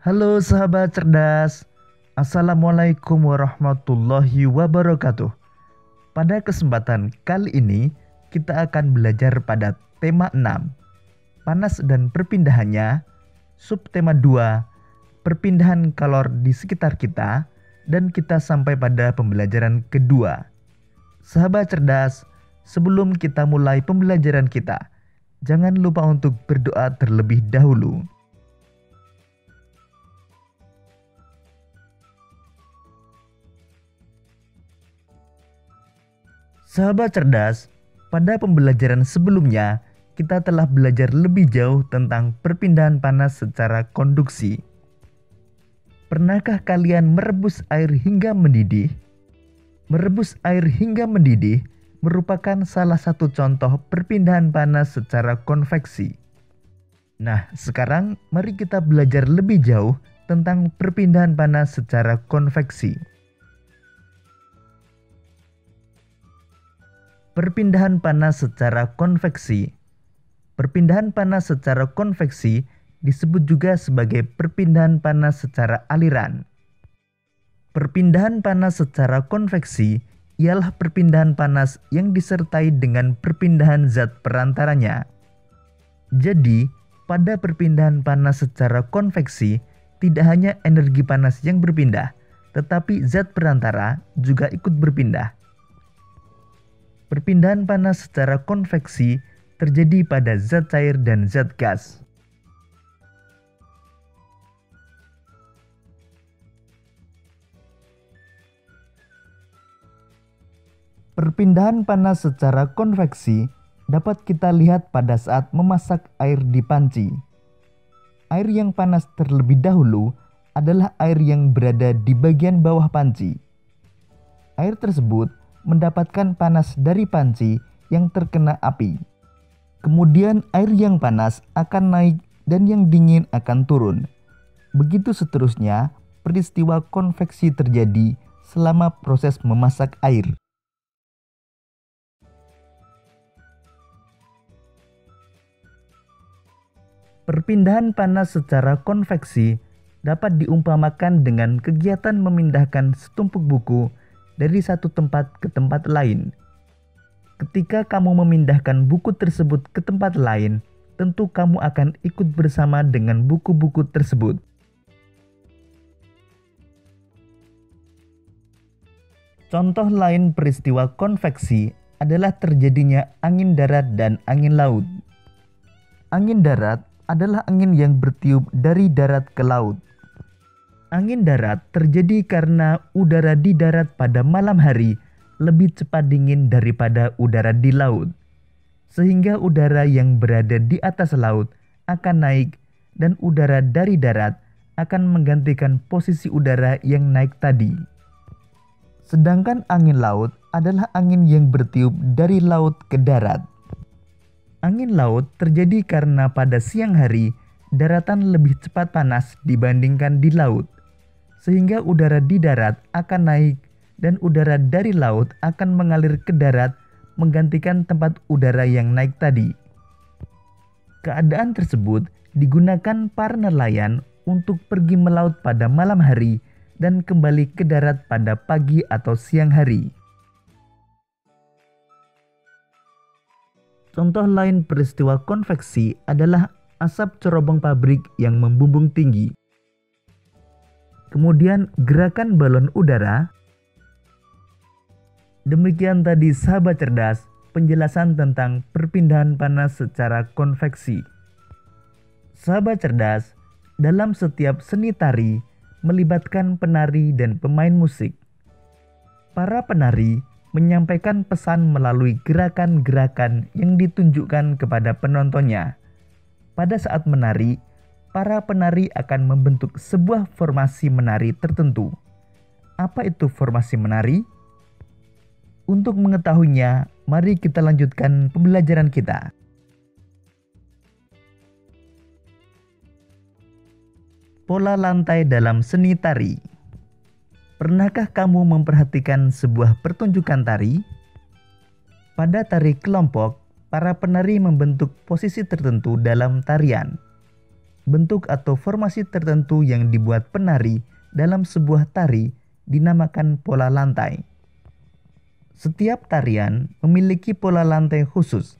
Halo sahabat cerdas, Assalamualaikum warahmatullahi wabarakatuh. Pada kesempatan kali ini, kita akan belajar pada tema 6, panas dan perpindahannya, subtema 2, perpindahan kalor di sekitar kita, dan kita sampai pada pembelajaran kedua. Sahabat cerdas, sebelum kita mulai pembelajaran kita, jangan lupa untuk berdoa terlebih dahulu. Sahabat cerdas, pada pembelajaran sebelumnya kita telah belajar lebih jauh tentang perpindahan panas secara konduksi. Pernahkah kalian merebus air hingga mendidih? Merebus air hingga mendidih merupakan salah satu contoh perpindahan panas secara konveksi. Nah, sekarang mari kita belajar lebih jauh tentang perpindahan panas secara konveksi. Perpindahan panas secara konveksi. Perpindahan panas secara konveksi disebut juga sebagai perpindahan panas secara aliran. Perpindahan panas secara konveksi ialah perpindahan panas yang disertai dengan perpindahan zat perantaranya. Jadi, pada perpindahan panas secara konveksi, tidak hanya energi panas yang berpindah, tetapi zat perantara juga ikut berpindah. Perpindahan panas secara konveksi terjadi pada zat cair dan zat gas. Perpindahan panas secara konveksi dapat kita lihat pada saat memasak air di panci. Air yang panas terlebih dahulu adalah air yang berada di bagian bawah panci. Air tersebut mendapatkan panas dari panci yang terkena api. Kemudian air yang panas akan naik dan yang dingin akan turun. Begitu seterusnya, peristiwa konveksi terjadi selama proses memasak air. Perpindahan panas secara konveksi dapat diumpamakan dengan kegiatan memindahkan setumpuk buku dari satu tempat ke tempat lain. Ketika kamu memindahkan buku tersebut ke tempat lain, tentu kamu akan ikut bersama dengan buku-buku tersebut. Contoh lain peristiwa konveksi adalah terjadinya angin darat dan angin laut. Angin darat adalah angin yang bertiup dari darat ke laut. Angin darat terjadi karena udara di darat pada malam hari lebih cepat dingin daripada udara di laut. Sehingga udara yang berada di atas laut akan naik dan udara dari darat akan menggantikan posisi udara yang naik tadi. Sedangkan angin laut adalah angin yang bertiup dari laut ke darat. Angin laut terjadi karena pada siang hari daratan lebih cepat panas dibandingkan di laut. Sehingga udara di darat akan naik dan udara dari laut akan mengalir ke darat menggantikan tempat udara yang naik tadi. Keadaan tersebut digunakan para nelayan untuk pergi melaut pada malam hari dan kembali ke darat pada pagi atau siang hari. Contoh lain peristiwa konveksi adalah asap cerobong pabrik yang membumbung tinggi. Kemudian gerakan balon udara. Demikian tadi sahabat cerdas, penjelasan tentang perpindahan panas secara konveksi. Sahabat cerdas, dalam setiap seni tari melibatkan penari dan pemain musik. Para penari menyampaikan pesan melalui gerakan-gerakan yang ditunjukkan kepada penontonnya. Pada saat menari, para penari akan membentuk sebuah formasi menari tertentu. Apa itu formasi menari? Untuk mengetahuinya, mari kita lanjutkan pembelajaran kita. Pola lantai dalam seni tari. Pernahkah kamu memperhatikan sebuah pertunjukan tari? Pada tari kelompok, para penari membentuk posisi tertentu dalam tarian. bentuk atau formasi tertentu yang dibuat penari dalam sebuah tari dinamakan pola lantai. Setiap tarian memiliki pola lantai khusus.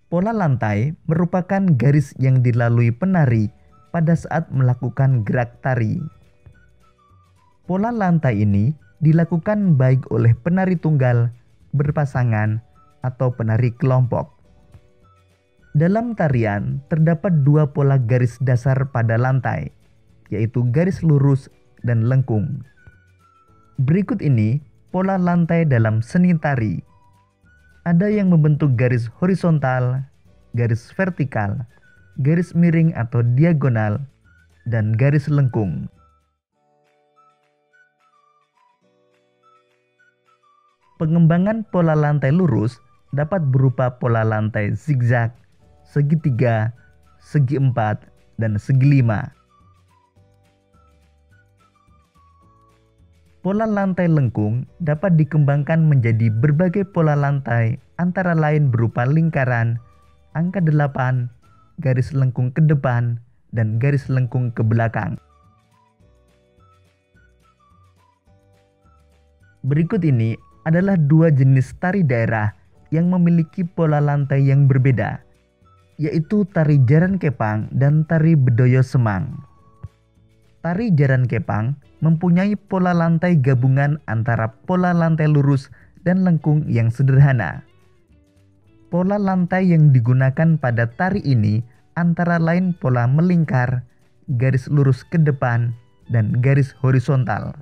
Pola lantai merupakan garis yang dilalui penari pada saat melakukan gerak tari. Pola lantai ini dilakukan baik oleh penari tunggal, berpasangan, atau penari kelompok. Dalam tarian terdapat dua pola garis dasar pada lantai, yaitu garis lurus dan lengkung. Berikut ini pola lantai dalam seni tari. Ada yang membentuk garis horizontal, garis vertikal, garis miring atau diagonal, dan garis lengkung. Pengembangan pola lantai lurus dapat berupa pola lantai zigzag, segitiga, segi empat, dan segi lima. Pola lantai lengkung dapat dikembangkan menjadi berbagai pola lantai antara lain berupa lingkaran, angka 8, garis lengkung ke depan, dan garis lengkung ke belakang. Berikut ini adalah dua jenis tari daerah yang memiliki pola lantai yang berbeda, yaitu tari jaran kepang dan tari bedoyo semang. Tari jaran kepang mempunyai pola lantai gabungan antara pola lantai lurus dan lengkung yang sederhana. Pola lantai yang digunakan pada tari ini antara lain pola melingkar, garis lurus ke depan, dan garis horizontal.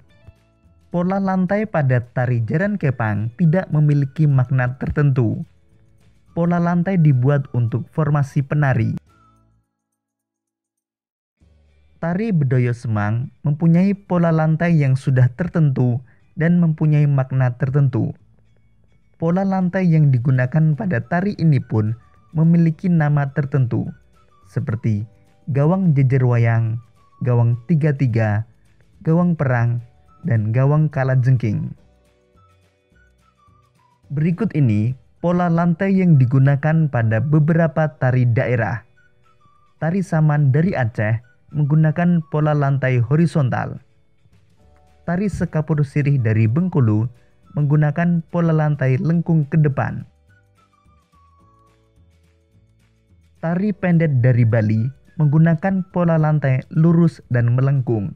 Pola lantai pada tari jaran kepang tidak memiliki makna tertentu. Pola lantai dibuat untuk formasi penari. Tari bedoyo semang mempunyai pola lantai yang sudah tertentu dan mempunyai makna tertentu. Pola lantai yang digunakan pada tari ini pun memiliki nama tertentu, seperti gawang jejer wayang, gawang 3-3, gawang perang, dan gawang kalajengking. Berikut ini pola lantai yang digunakan pada beberapa tari daerah. Tari saman dari Aceh menggunakan pola lantai horizontal. Tari sekapur sirih dari Bengkulu menggunakan pola lantai lengkung ke depan. Tari pendet dari Bali menggunakan pola lantai lurus dan melengkung.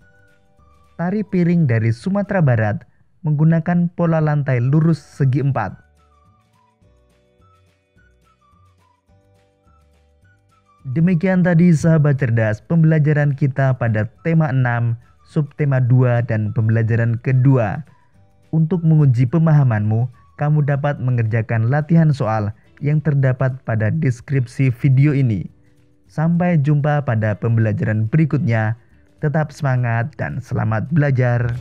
Tari piring dari Sumatera Barat menggunakan pola lantai lurus segi empat. Demikian tadi sahabat cerdas pembelajaran kita pada tema 6, subtema 2 dan pembelajaran kedua. Untuk menguji pemahamanmu, kamu dapat mengerjakan latihan soal yang terdapat pada deskripsi video ini. Sampai jumpa pada pembelajaran berikutnya. Tetap semangat dan selamat belajar.